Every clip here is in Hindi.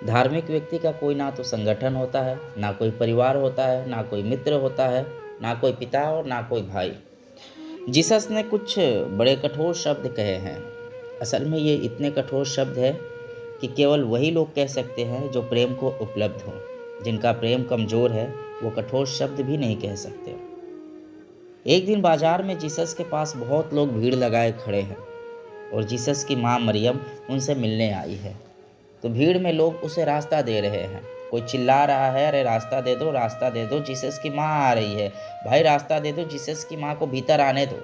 धार्मिक व्यक्ति का कोई ना तो संगठन होता है, ना कोई परिवार होता है, ना कोई मित्र होता है, ना कोई पिता और ना कोई भाई। जीसस ने कुछ बड़े कठोर शब्द कहे हैं। असल में ये इतने कठोर शब्द है कि केवल वही लोग कह सकते हैं जो प्रेम को उपलब्ध हो। जिनका प्रेम कमज़ोर है वो कठोर शब्द भी नहीं कह सकते। एक दिन बाजार में जीसस के पास बहुत लोग भीड़ लगाए खड़े हैं और जीसस की माँ मरियम उनसे मिलने आई है। तो भीड़ में लोग उसे रास्ता दे रहे हैं। कोई चिल्ला रहा है, अरे रास्ता दे दो, रास्ता दे दो, जीसस की माँ आ रही है, भाई रास्ता दे दो, जीसस की माँ को भीतर आने दो।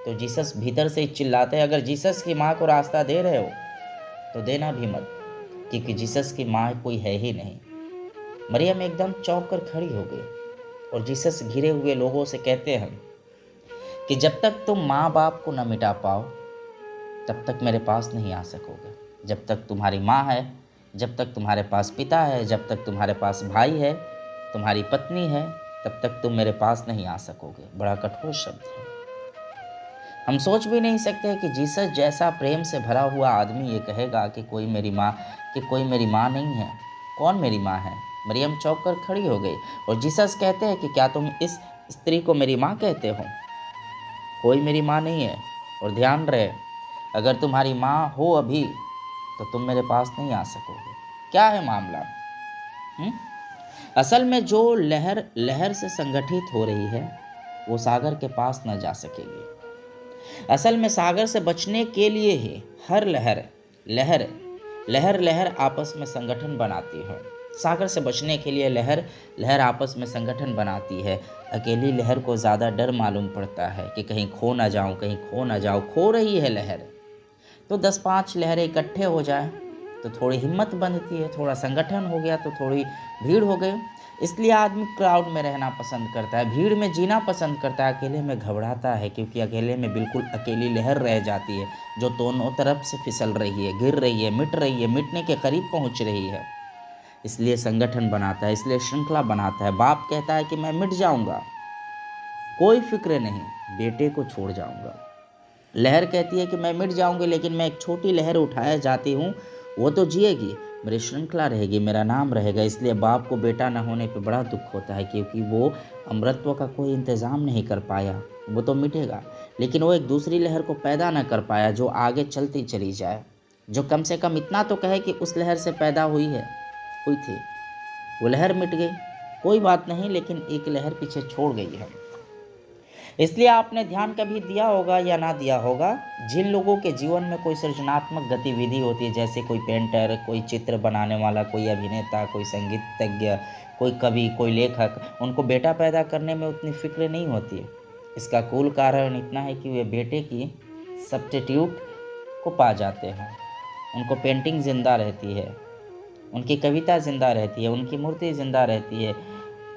तो जीसस भीतर से चिल्लाते हैं, अगर जीसस की माँ को रास्ता दे रहे हो तो देना भी मत, क्योंकि जीसस की माँ कोई है ही नहीं। मरियम एकदम चौंक कर खड़ी हो गई और जीसस घिरे हुए लोगों से कहते हैं कि जब तक तुम माँ बाप को न मिटा पाओ तब तक मेरे पास नहीं आ सकोगे। जब तक तुम्हारी माँ है, जब तक तुम्हारे पास पिता है, जब तक तुम्हारे पास भाई है, तुम्हारी पत्नी है, तब तक तुम मेरे पास नहीं आ सकोगे। बड़ा कठोर शब्द है। हम सोच भी नहीं सकते कि जीसस जैसा प्रेम से भरा हुआ आदमी ये कहेगा कि कोई मेरी माँ नहीं है। कौन मेरी माँ है? मरियम चौंक कर खड़ी हो गई और जीसस कहते हैं कि क्या तुम इस स्त्री को मेरी माँ कहते हो? कोई मेरी माँ नहीं है। और ध्यान रहे, अगर तुम्हारी माँ हो अभी तो तुम मेरे पास नहीं आ सकोगे। क्या है मामला? असल में जो लहर लहर से संगठित हो रही है वो सागर के पास न जा सकेगी। असल में सागर से बचने के लिए ही हर लहर लहर लहर लहर आपस में संगठन बनाती है। सागर से बचने के लिए लहर लहर आपस में संगठन बनाती है। अकेली लहर को ज़्यादा डर मालूम पड़ता है कि कहीं खो ना जाऊं, कहीं खो ना जाऊं। खो रही है लहर तो 10-5 लहरें इकट्ठे हो जाए तो थोड़ी हिम्मत बनती है, थोड़ा संगठन हो गया तो थोड़ी भीड़ हो गई। इसलिए आदमी क्राउड में रहना पसंद करता है, भीड़ में जीना पसंद करता है, अकेले में घबराता है, क्योंकि अकेले में बिल्कुल अकेली लहर रह जाती है जो दोनों तरफ से फिसल रही है, गिर रही है, मिटने के करीब पहुंच रही है। इसलिए संगठन बनाता है, इसलिए श्रृंखला बनाता है। बाप कहता है कि मैं मिट जाऊंगा, कोई फिक्र नहीं, बेटे को छोड़ जाऊंगा। लहर कहती है कि मैं मिट जाऊंगी, लेकिन मैं एक छोटी लहर उठाया जाती हूँ, वो तो जिएगी, मेरी श्रृंखला रहेगी, मेरा नाम रहेगा। इसलिए बाप को बेटा न होने पर बड़ा दुख होता है, क्योंकि वो अमृतत्व का कोई इंतज़ाम नहीं कर पाया। वो तो मिटेगा, लेकिन वो एक दूसरी लहर को पैदा न कर पाया जो आगे चलती चली जाए, जो कम से कम इतना तो कहे कि उस लहर से पैदा हुई थी। वो लहर मिट गई, कोई बात नहीं, लेकिन एक लहर पीछे छोड़ गई है। इसलिए आपने ध्यान कभी दिया होगा या ना दिया होगा, जिन लोगों के जीवन में कोई सृजनात्मक गतिविधि होती है, जैसे कोई पेंटर, कोई चित्र बनाने वाला, कोई अभिनेता, कोई संगीतज्ञ, कोई कवि, कोई लेखक, उनको बेटा पैदा करने में उतनी फिक्र नहीं होती। इसका कुल कारण इतना है कि वे बेटे की सब्स्टिट्यूट को पा जाते हैं। उनको पेंटिंग जिंदा रहती है, उनकी कविता जिंदा रहती है, उनकी मूर्ति जिंदा रहती है,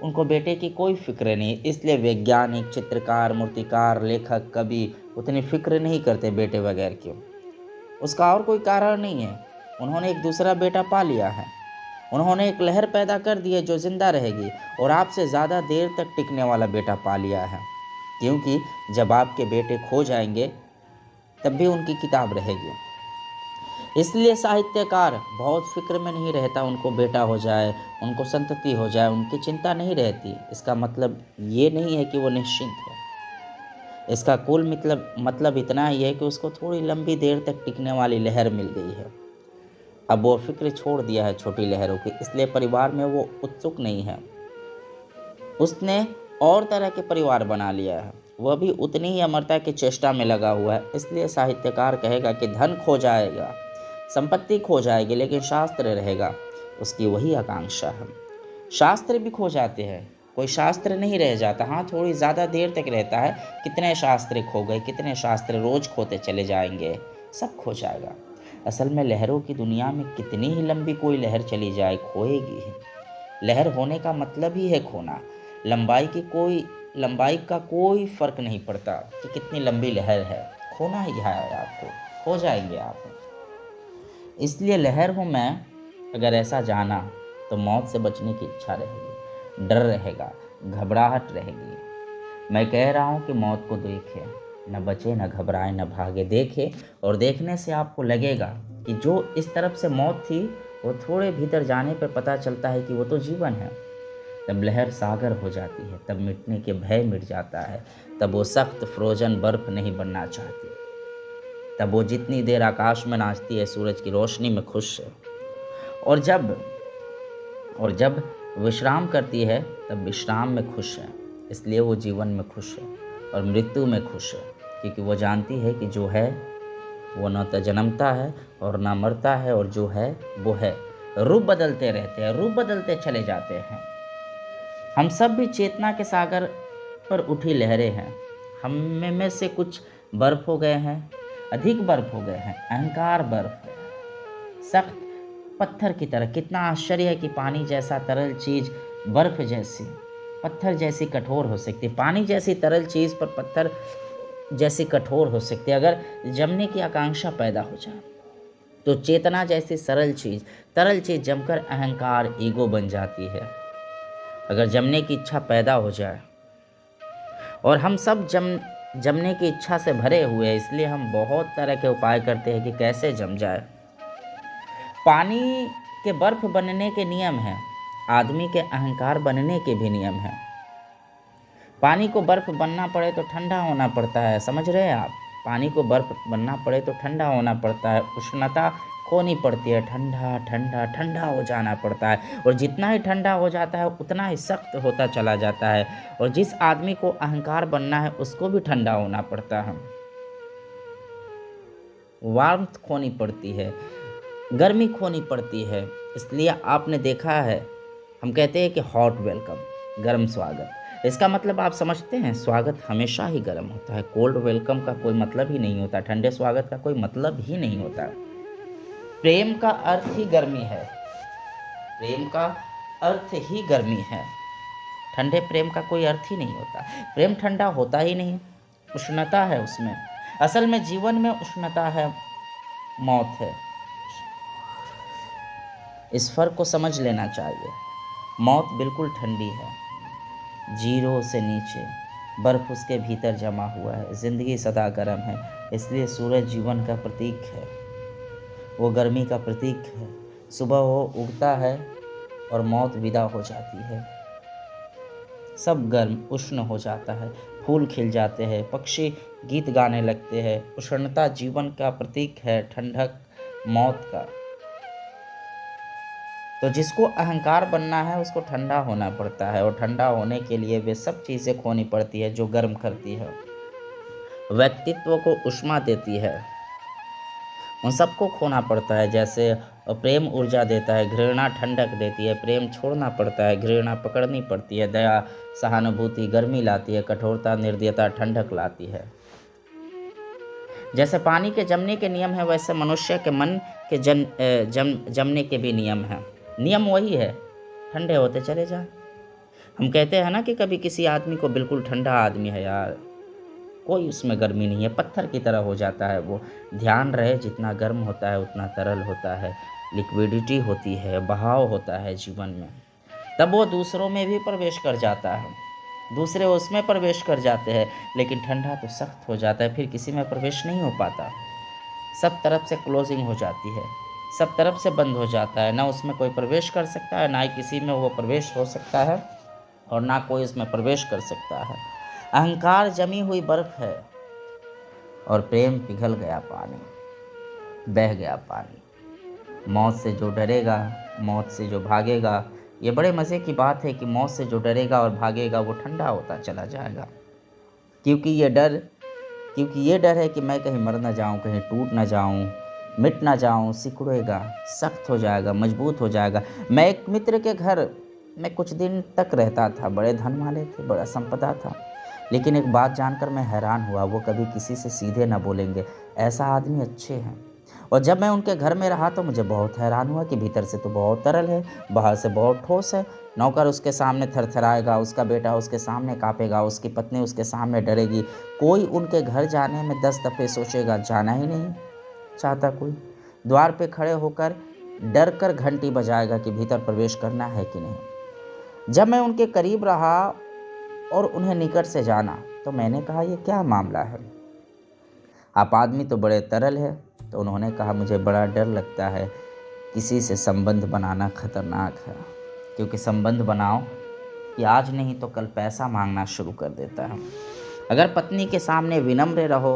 उनको बेटे की कोई फिक्र नहीं। इसलिए वैज्ञानिक, चित्रकार, मूर्तिकार, लेखक, कवि उतनी फिक्र नहीं करते बेटे बगैर क्यों। उसका और कोई कारण नहीं है, उन्होंने एक दूसरा बेटा पा लिया है। उन्होंने एक लहर पैदा कर दी है जो जिंदा रहेगी, और आपसे ज़्यादा देर तक टिकने वाला बेटा पा लिया है, क्योंकि जब आपके बेटे खो जाएंगे तब भी उनकी किताब रहेगी। इसलिए साहित्यकार बहुत फिक्र में नहीं रहता, उनको बेटा हो जाए, उनको संतति हो जाए, उनकी चिंता नहीं रहती। इसका मतलब ये नहीं है कि वो निश्चिंत है। इसका कुल मतलब इतना ही है कि उसको थोड़ी लंबी देर तक टिकने वाली लहर मिल गई है। अब वो फिक्र छोड़ दिया है छोटी लहरों की, इसलिए परिवार में वो उत्सुक नहीं है। उसने और तरह के परिवार बना लिया है, वह भी उतनी ही अमरता की चेष्टा में लगा हुआ है। इसलिए साहित्यकार कहेगा कि धन खो जाएगा, संपत्ति खो जाएगी, लेकिन शास्त्र रहेगा, उसकी वही आकांक्षा है। शास्त्र भी खो जाते हैं, कोई शास्त्र नहीं रह जाता। हाँ, थोड़ी ज़्यादा देर तक रहता है। कितने शास्त्र खो गए, कितने शास्त्र रोज खोते चले जाएंगे, सब खो जाएगा। असल में लहरों की दुनिया में कितनी ही लंबी कोई लहर चली जाए, खोएगी ही। लहर होने का मतलब ही है खोना। लंबाई का कोई फर्क नहीं पड़ता कि कितनी लंबी लहर है, खोना ही है आपको, खो जाएंगे आप। इसलिए लहर हूँ मैं, अगर ऐसा जाना तो मौत से बचने की इच्छा रहेगी, डर रहेगा, घबराहट रहेगी। मैं कह रहा हूँ कि मौत को देखे, न बचे, न घबराए, न भागे। देखे, और देखने से आपको लगेगा कि जो इस तरफ से मौत थी वो थोड़े भीतर जाने पर पता चलता है कि वो तो जीवन है। तब लहर सागर हो जाती है, तब मिटने के भय मिट जाता है, तब वो सख्त फ्रोजन बर्फ नहीं बनना चाहती, तब वो जितनी देर आकाश में नाचती है सूरज की रोशनी में खुश है, और जब विश्राम करती है तब विश्राम में खुश है। इसलिए वो जीवन में खुश है और मृत्यु में खुश है, क्योंकि वो जानती है कि जो है वो न तो जन्मता है और न मरता है, और जो है वो है। रूप बदलते रहते हैं, रूप बदलते चले जाते हैं। हम सब भी चेतना के सागर पर उठी लहरें हैं। हम में से कुछ बर्फ हो गए हैं, अधिक बर्फ हो गए हैं, अहंकार बर्फ है, सख्त पत्थर की तरह। कितना आश्चर्य है कि पानी जैसा तरल चीज बर्फ जैसी, पत्थर जैसी कठोर हो सकती है। पानी जैसी तरल चीज पर पत्थर जैसी कठोर हो सकती है। अगर जमने की आकांक्षा पैदा हो जाए तो चेतना जैसी तरल चीज जमकर अहंकार, ईगो बन जाती है। अगर जमने की इच्छा पैदा हो जाए, और हम सब जमने की इच्छा से भरे हुए हैं, इसलिए हम बहुत तरह के उपाय करते हैं कि कैसे जम जाए। पानी के बर्फ बनने के नियम हैं, आदमी के अहंकार बनने के भी नियम हैं। पानी को बर्फ बनना पड़े तो ठंडा होना पड़ता है, समझ रहे हैं आप? पानी को बर्फ बनना पड़े तो ठंडा होना पड़ता है, उष्णता खोनी पड़ती है, ठंडा ठंडा ठंडा हो जाना पड़ता है, और जितना ही ठंडा हो जाता है उतना ही सख्त होता चला जाता है। और जिस आदमी को अहंकार बनना है उसको भी ठंडा होना पड़ता है, वार्मथ खोनी पड़ती है, गर्मी खोनी पड़ती है। इसलिए आपने देखा है, हम कहते हैं कि हॉट वेलकम, गर्म स्वागत। इसका मतलब आप समझते हैं, स्वागत हमेशा ही गर्म होता है। कोल्ड वेलकम का कोई मतलब ही नहीं होता, ठंडे स्वागत का कोई मतलब ही नहीं होता। प्रेम का अर्थ ही गर्मी है, प्रेम का अर्थ ही गर्मी है। ठंडे प्रेम का कोई अर्थ ही नहीं होता। प्रेम ठंडा होता ही नहीं, उष्णता है उसमें। असल में जीवन में उष्णता है, मौत है। इस फर्क को समझ लेना चाहिए। मौत बिल्कुल ठंडी है, जीरो से नीचे, बर्फ उसके भीतर जमा हुआ है। जिंदगी सदा गर्म है, इसलिए सूरज जीवन का प्रतीक है, वो गर्मी का प्रतीक है। सुबह वो उगता है और मौत विदा हो जाती है, सब गर्म उष्ण हो जाता है, फूल खिल जाते हैं, पक्षी गीत गाने लगते हैं। उष्णता जीवन का प्रतीक है, ठंडक मौत का। तो जिसको अहंकार बनना है उसको ठंडा होना पड़ता है, और ठंडा होने के लिए वे सब चीज़ें खोनी पड़ती है जो गर्म करती है, व्यक्तित्व को उष्मा देती है। उन सबको खोना पड़ता है। जैसे प्रेम ऊर्जा देता है, घृणा ठंडक देती है। प्रेम छोड़ना पड़ता है, घृणा पकड़नी पड़ती है। दया सहानुभूति गर्मी लाती है, कठोरता निर्दयता ठंडक लाती है। जैसे पानी के जमने के नियम है, वैसे मनुष्य के मन के जमने के भी नियम हैं। नियम वही है, ठंडे होते चले जाए। हम कहते हैं ना कि कभी किसी आदमी को बिल्कुल ठंडा आदमी है यार, कोई उसमें गर्मी नहीं है, पत्थर की तरह हो जाता है वो। ध्यान रहे, जितना गर्म होता है उतना तरल होता है, लिक्विडिटी होती है, बहाव होता है जीवन में। तब वो दूसरों में भी प्रवेश कर जाता है, दूसरे उसमें प्रवेश कर जाते हैं। लेकिन ठंडा तो सख्त हो जाता है, फिर किसी में प्रवेश नहीं हो पाता। सब तरफ से क्लोजिंग हो जाती है, सब तरफ से बंद हो जाता है। ना उसमें कोई प्रवेश कर सकता है, ना ही किसी में वो प्रवेश हो सकता है, और ना कोई उसमें प्रवेश कर सकता है। अहंकार जमी हुई बर्फ है, और प्रेम पिघल गया पानी, बह गया पानी। मौत से जो डरेगा, मौत से जो भागेगा, ये बड़े मज़े की बात है कि मौत से जो डरेगा और भागेगा वो ठंडा होता चला जाएगा। क्योंकि ये डर है कि मैं कहीं मर ना जाऊं, कहीं टूट ना जाऊं, मिट ना जाऊं, सिकुड़ेगा, सख्त हो जाएगा, मजबूत हो जाएगा। मैं एक मित्र के घर में कुछ दिन तक रहता था, बड़े धन वाले थे, बड़ा संपदा था। लेकिन एक बात जानकर मैं हैरान हुआ, वो कभी किसी से सीधे ना बोलेंगे, ऐसा आदमी अच्छे हैं। और जब मैं उनके घर में रहा तो मुझे बहुत हैरान हुआ कि भीतर से तो बहुत तरल है, बाहर से बहुत ठोस है। नौकर उसके सामने थरथराएगा, उसका बेटा उसके सामने कांपेगा, उसकी पत्नी उसके सामने डरेगी। कोई उनके घर जाने में 10 दफ़े सोचेगा, जाना ही नहीं चाहता कोई। द्वार पे खड़े होकर डर कर घंटी बजाएगा कि भीतर प्रवेश करना है कि नहीं। जब मैं उनके करीब रहा और उन्हें निकट से जाना तो मैंने कहा, ये क्या मामला है, आप आदमी तो बड़े तरल है। तो उन्होंने कहा, मुझे बड़ा डर लगता है किसी से संबंध बनाना खतरनाक है, क्योंकि संबंध बनाओ कि आज नहीं तो कल पैसा मांगना शुरू कर देता है। अगर पत्नी के सामने विनम्र रहो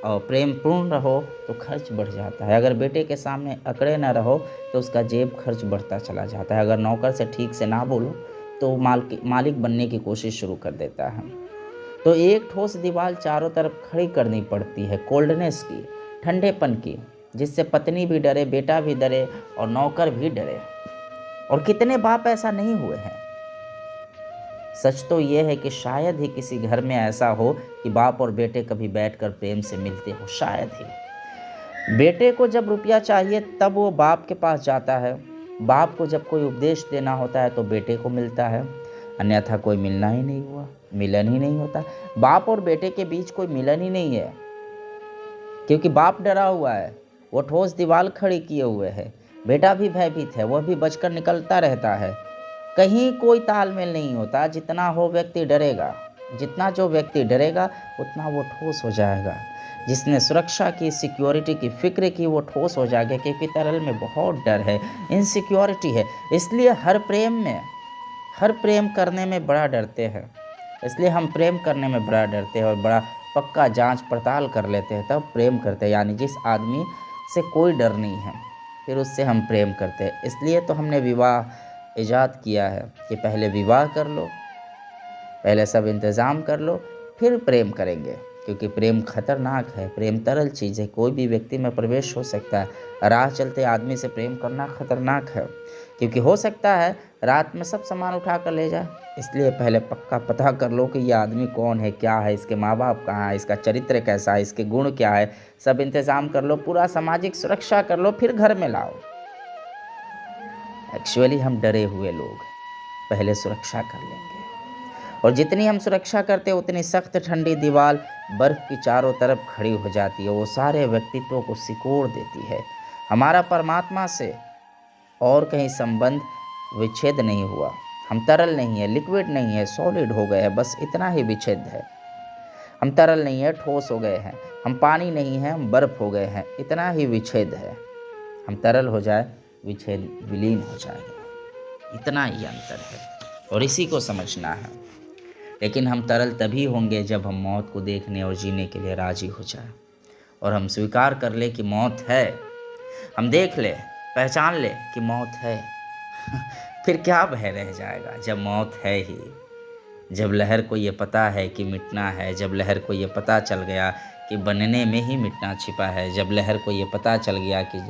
और प्रेमपूर्ण रहो तो खर्च बढ़ जाता है। अगर बेटे के सामने अकड़े न रहो तो उसका जेब खर्च बढ़ता चला जाता है। अगर नौकर से ठीक से ना बोलो तो मालिक बनने की कोशिश शुरू कर देता है। तो एक ठोस दीवार चारों तरफ खड़ी करनी पड़ती है, कोल्डनेस की, ठंडेपन की, जिससे पत्नी भी डरे, बेटा भी डरे और नौकर भी डरे। और कितने बाप ऐसा नहीं हुए हैं। सच तो यह है कि शायद ही किसी घर में ऐसा हो कि बाप और बेटे कभी बैठकर प्रेम से मिलते हो, शायद ही। बेटे को जब रुपया चाहिए तब वो बाप के पास जाता है, बाप को जब कोई उपदेश देना होता है तो बेटे को मिलता है, अन्यथा कोई मिलना ही नहीं हुआ, मिलन ही नहीं होता। बाप और बेटे के बीच कोई मिलन ही नहीं है, क्योंकि बाप डरा हुआ है, वो ठोस दीवार खड़ी किए हुए है। बेटा भी भयभीत है, वह भी बचकर निकलता रहता है। कहीं कोई तालमेल नहीं होता। जितना जो व्यक्ति डरेगा उतना वो ठोस हो जाएगा। जिसने सुरक्षा की, सिक्योरिटी की फिक्र की, वो ठोस हो जाएगा, क्योंकि तरल में बहुत डर है, इनसिक्योरिटी है। इसलिए हर प्रेम करने में बड़ा डरते हैं। इसलिए हम प्रेम करने में बड़ा डरते हैं और बड़ा पक्का जांच पड़ताल कर लेते हैं, तब प्रेम करते हैं। यानी जिस आदमी से कोई डर नहीं है फिर उससे हम प्रेम करते हैं। इसलिए तो हमने विवाह इजाद किया है कि पहले विवाह कर लो, पहले सब इंतज़ाम कर लो, फिर प्रेम करेंगे। क्योंकि प्रेम खतरनाक है, प्रेम तरल चीज़ है, कोई भी व्यक्ति में प्रवेश हो सकता है। राह चलते आदमी से प्रेम करना खतरनाक है, क्योंकि हो सकता है रात में सब सामान उठा कर ले जाए। इसलिए पहले पक्का पता कर लो कि यह आदमी कौन है, क्या है, इसके माँ बाप कहाँ है, इसका चरित्र कैसा है, इसके गुण क्या है। सब इंतज़ाम कर लो, पूरा सामाजिक सुरक्षा कर लो, फिर घर में लाओ। एक्चुअली हम डरे हुए लोग पहले सुरक्षा कर लेंगे, और जितनी हम सुरक्षा करते हैं उतनी सख्त ठंडी दीवार बर्फ की चारों तरफ खड़ी हो जाती है। वो सारे व्यक्तित्वों को सिकोड़ देती है। हमारा परमात्मा से और कहीं संबंध विच्छेद नहीं हुआ। हम तरल नहीं है, लिक्विड नहीं है, सॉलिड हो गए हैं, बस इतना ही विच्छेद है। हम तरल नहीं है, ठोस हो गए हैं। हम पानी नहीं है, हम बर्फ हो गए हैं, इतना ही विच्छेद है। हम तरल हो जाए, विच्छेद विलीन हो जाएगा, इतना ही अंतर है, और इसी को समझना है। लेकिन हम तरल तभी होंगे जब हम मौत को देखने और जीने के लिए राजी हो जाए, और हम स्वीकार कर ले कि मौत है। हम देख ले, पहचान ले कि मौत है। फिर क्या भय रह जाएगा जब मौत है ही। जब लहर को ये पता है कि मिटना है, जब लहर को ये पता चल गया कि बनने में ही मिटना छिपा है, जब लहर को ये पता चल गया कि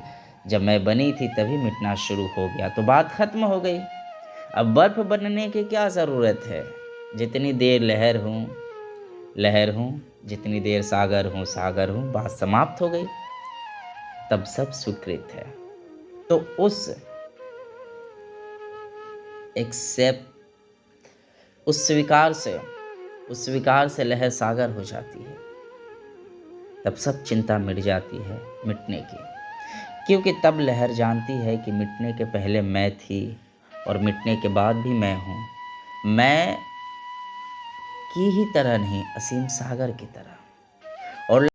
जब मैं बनी थी तभी मिटना शुरू हो गया, तो बात खत्म हो गई। अब बर्फ बनने की क्या ज़रूरत है। जितनी देर लहर हूँ, जितनी देर सागर हूँ, बात समाप्त हो गई। तब सब स्वीकृत है। तो उस स्वीकार से लहर सागर हो जाती है। तब सब चिंता मिट जाती है मिटने की, क्योंकि तब लहर जानती है कि मिटने के पहले मैं थी और मिटने के बाद भी मैं हूँ। मैं की ही तरह नहीं, असीम सागर की तरह। और